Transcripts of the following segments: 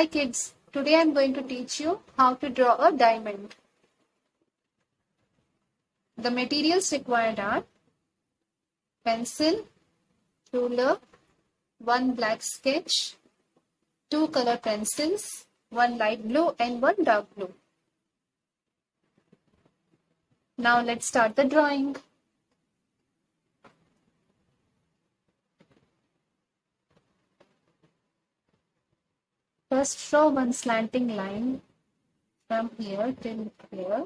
Hi kids, today I'm going to teach you how to draw a diamond. The materials required are pencil, ruler, one black sketch, two color pencils, one light blue and one dark blue. Now let's start the drawing. First draw one slanting line from here till here.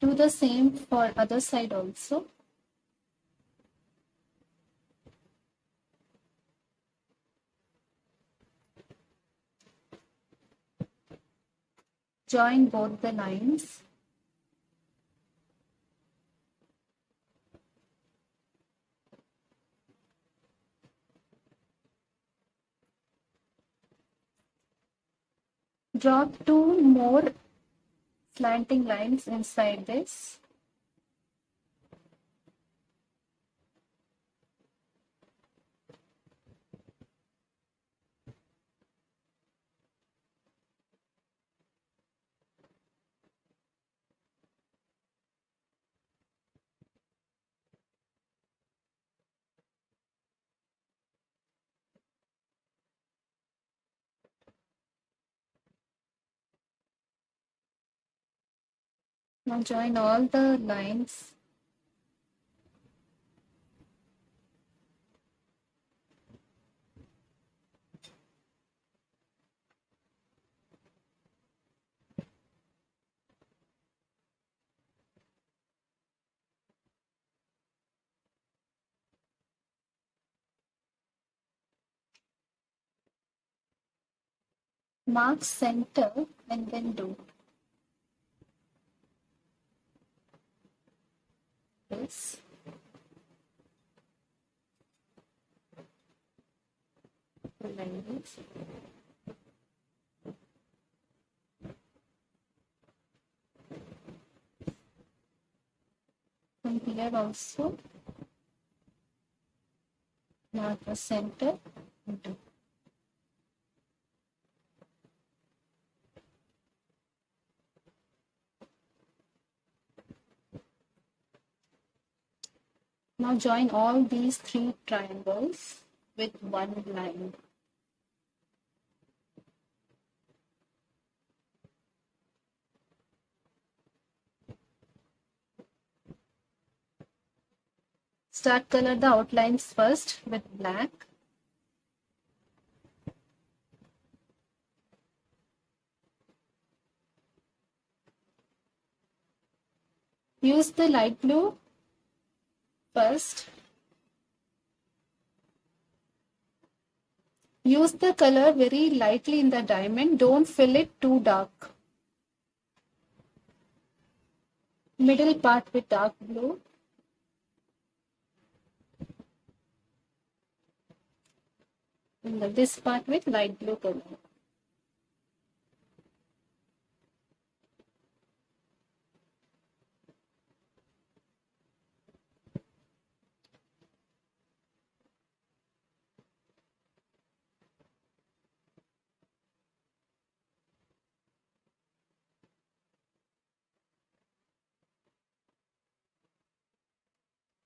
Do the same for other side also. Join both the lines. Draw two more slanting lines inside this. Now join all the lines. Mark center and then do this. Like this. From here also mark the center and do. Now join all these three triangles with one line. Start color the outlines first with black. Use the light blue first. Use the color very lightly in the diamond. Don't fill it too dark. Middle part with dark blue. And this part with light blue color.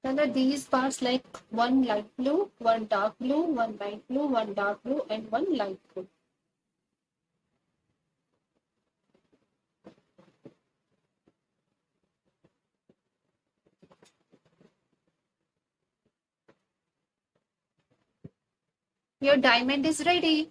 Color these parts like one light blue, one dark blue, one light blue, one dark blue, and one light blue. Your diamond is ready.